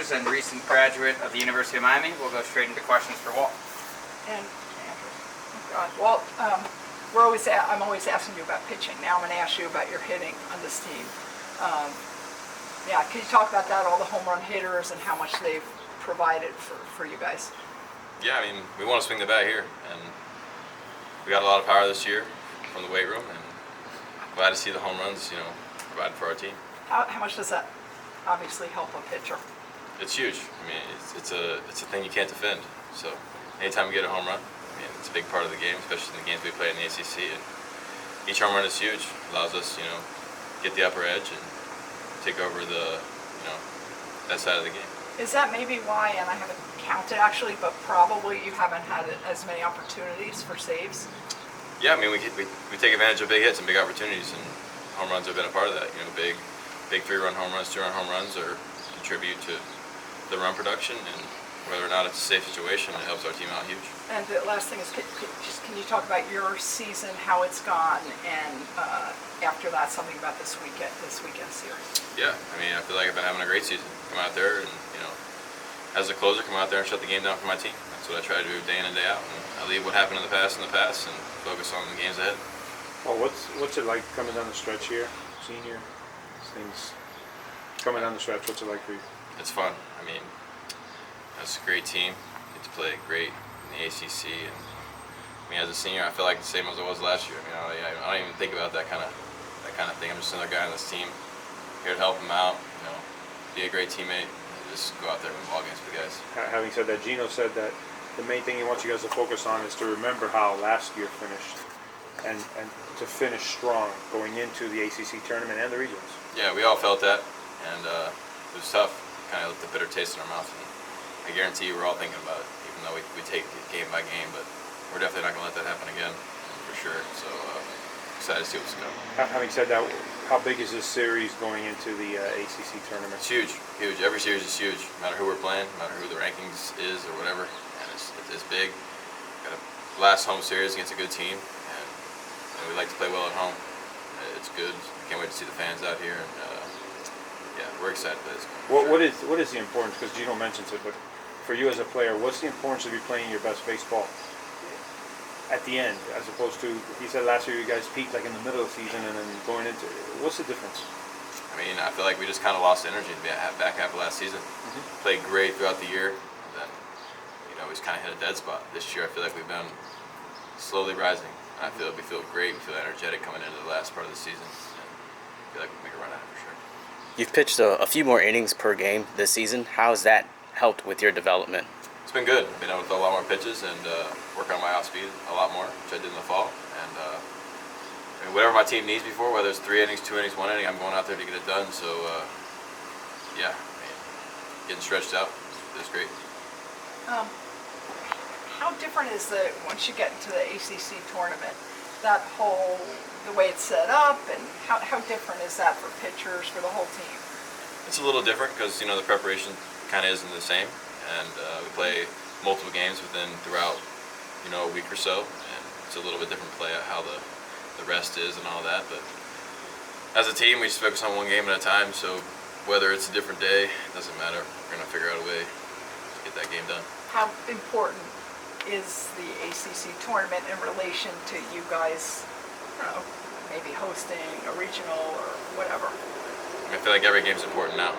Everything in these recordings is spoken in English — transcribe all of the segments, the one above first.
pitchers and recent graduate of the University of Miami. We'll go straight into questions for Walt. And oh God, Walt, I'm always asking you about pitching. Now I'm going to ask you about your hitting on this team. Can you talk about that, all the home run hitters and how much they've provided for you guys? Yeah, I mean, we want to swing the bat here, and we got a lot of power this year from the weight room, and glad to see the home runs, provided for our team. How much does that obviously help a pitcher? It's huge. I mean, it's a thing you can't defend. So anytime we get a home run, I mean, it's a big part of the game, especially in the games we play in the ACC. And each home run is huge. Allows us, get the upper edge and take over that side of the game. Is that maybe why, and I haven't counted actually, but probably you haven't had as many opportunities for saves? Yeah, I mean, we take advantage of big hits and big opportunities, and home runs have been a part of that. Big 3-run home runs, 2-run home runs, or contribute to the run production, and whether or not it's a safe situation, it helps our team out huge. And the last thing is, can you talk about your season, how it's gone, and after that, something about this weekend series? Yeah, I mean, I feel like I've been having a great season. Come out there and, as a closer, come out there and shut the game down for my team. That's what I try to do day in and day out. And I leave what happened in the past, and focus on the games ahead. Well, what's it like coming down the stretch here, senior? Things coming down the stretch. What's it like for you? It's fun. I mean, it's a great team. Get to play great in the ACC, and I mean, as a senior, I feel like the same as I was last year. I mean, I don't even think about that kind of thing. I'm just another guy on this team, here to help them out. Be a great teammate, and just go out there and win ball games with the guys. Having said that, Gino said that the main thing he wants you guys to focus on is to remember how last year finished, and to finish strong going into the ACC tournament and the regions. Yeah, we all felt that, and it was tough. Kind of left a bitter taste in our mouth, and I guarantee you we're all thinking about it, even though we take it game by game, but we're definitely not going to let that happen again, for sure. So excited to see what's going on. Having said that, how big is this series going into the ACC tournament? It's huge, huge. Every series is huge, no matter who we're playing, no matter who the rankings is or whatever, and it's big. Got a last home series against a good team, and we like to play well at home. It's good. Can't wait to see the fans out here, and we're excited for this. What is the importance? Because Gino mentions it, but for you as a player, what's the importance of you playing your best baseball at the end, as opposed to, he said last year you guys peaked like in the middle of the season and then going into, what's the difference? I mean, I feel like we just kind of lost energy in the back half of last season. Played great throughout the year, and then we just kind of hit a dead spot. This year I feel like we've been slowly rising. We feel great, we feel energetic coming into the last part of the season, and I feel like we can make a run at it for sure. You've pitched a few more innings per game this season. How has that helped with your development? It's been good. Been able to throw a lot more pitches and work on my off speed a lot more, which I did in the fall. And whatever my team needs before, whether it's 3 innings, 2 innings, 1 inning, I'm going out there to get it done. So getting stretched out is great. How different is once you get into the ACC tournament, the way it's set up, and how different is that for pitchers, for the whole team? It's a little different because the preparation kind of isn't the same, and we play multiple games throughout a week or so, and it's a little bit different play how the rest is and all that. But as a team, we just focus on one game at a time. So whether it's a different day, it doesn't matter. We're gonna figure out a way to get that game done. How important is the ACC tournament in relation to you guys, maybe hosting a regional or whatever? I feel like every game's important now.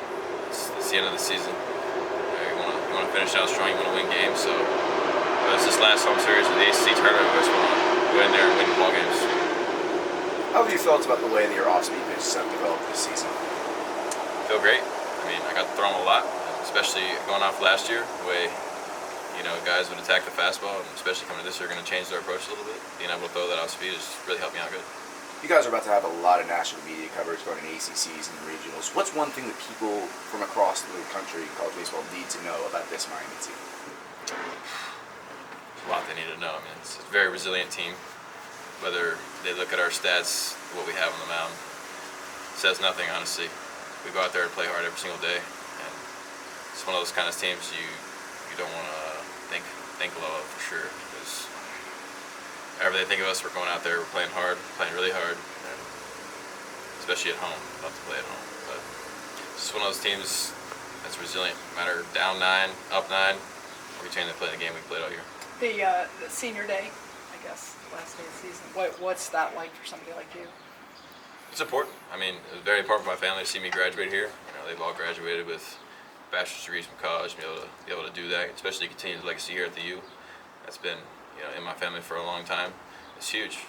It's the end of the season. You want to finish out strong, you want to win games. So whether it's this last home series or the ACC tournament, we just want to go in there and win ball games. How have you felt about the way that your off-speed pitches have developed this season? I feel great. I mean, I got to throw them a lot, especially going off last year, the way guys would attack the fastball, and especially coming to this year, going to change their approach a little bit. Being able to throw that off speed has really helped me out good. You guys are about to have a lot of national media coverage going to ACCs and regionals. What's one thing that people from across the country in college baseball need to know about this Miami team? A lot they need to know. I mean, it's a very resilient team. Whether they look at our stats, what we have on the mound, says nothing, honestly. We go out there and play hard every single day, and it's one of those kind of teams you don't want to think low of for sure, because whenever they think of us, we're going out there, we're playing hard, playing really hard, and especially at home. Love to play at home, but it's just one of those teams. that's resilient. No matter down 9, up 9, we continue to play the game we played all year. The senior day, I guess, last day of the season. What's that like for somebody like you? It's important. I mean, it was very important for my family to see me graduate here. You know, they've all graduated with bachelor's degrees from college, and be able to do that, especially continue the legacy here at the U. That's been, in my family for a long time. It's huge.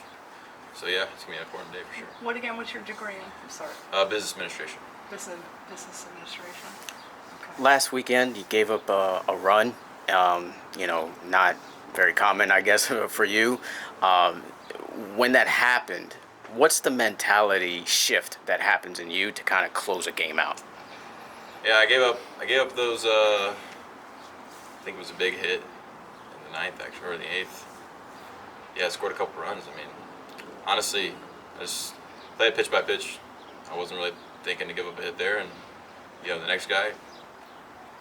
So yeah, it's gonna be an important day for sure. What again? What's your degree in? I'm sorry. Business administration. Business administration. Okay. Last weekend, you gave up a run. Not very common, I guess, for you. When that happened, what's the mentality shift that happens in you to kind of close a game out? Yeah, I gave up those. I think it was a big hit in the 9th, actually, or the 8th. Yeah, I scored a couple runs. I mean, honestly, I just played pitch by pitch. I wasn't really thinking to give up a hit there, and the next guy,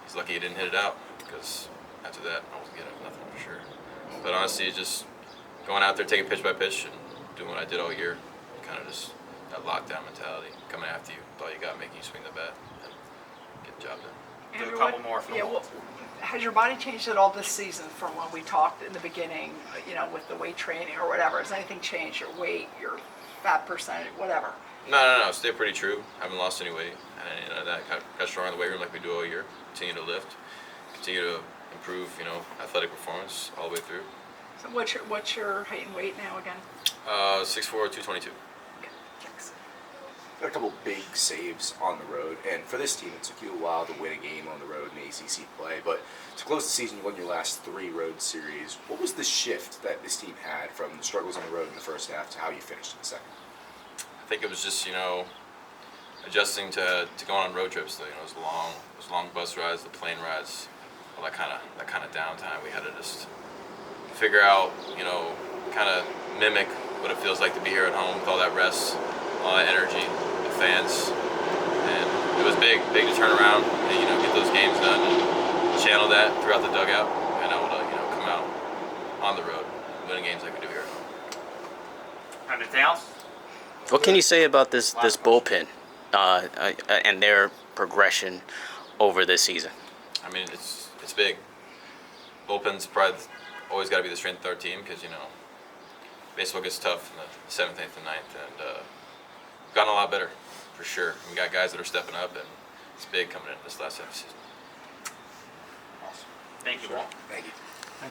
he's lucky he didn't hit it out, because after that I wasn't getting nothing for sure. But honestly, just going out there, taking pitch by pitch, and doing what I did all year, kind of just that lockdown mentality, coming after you, all you got, making you swing the bat and get the job done. Do a Andrew, couple more for the well, has your body changed at all this season from when we talked in the beginning, with the weight training or whatever? Has anything changed? Your weight, your fat percentage, whatever? No. Stay pretty true. Haven't lost any weight, and that got stronger in the weight room like we do all year. Continue to lift, continue to improve, athletic performance all the way through. So what's your height and weight now again? 6'4", 222. Okay, thanks. Got a couple big saves on the road, and for this team, it took you a while to win a game on the road in ACC play. But to close the season, you won your last 3 road series. What was the shift that this team had from the struggles on the road in the first half to how you finished in the second? I think it was just adjusting to going on road trips. Those long bus rides, the plane rides, all that kind of downtime. We had to just figure out, kind of mimic what it feels like to be here at home with all that rest, all that energy, the fans, and it was big to turn around and get those games done and channel that throughout the dugout and able to come out on the road, winning games like we do here at home. Anything else? What can you say about this Last bullpen and their progression over this season? I mean, it's big. Bullpen's probably always got to be the strength of our team because baseball gets tough in the 7th, 8th, and 9th, and we've gotten a lot better for sure. We got guys that are stepping up, and it's big coming in this last half of the season. Awesome. Thank you, Walt. Thank you.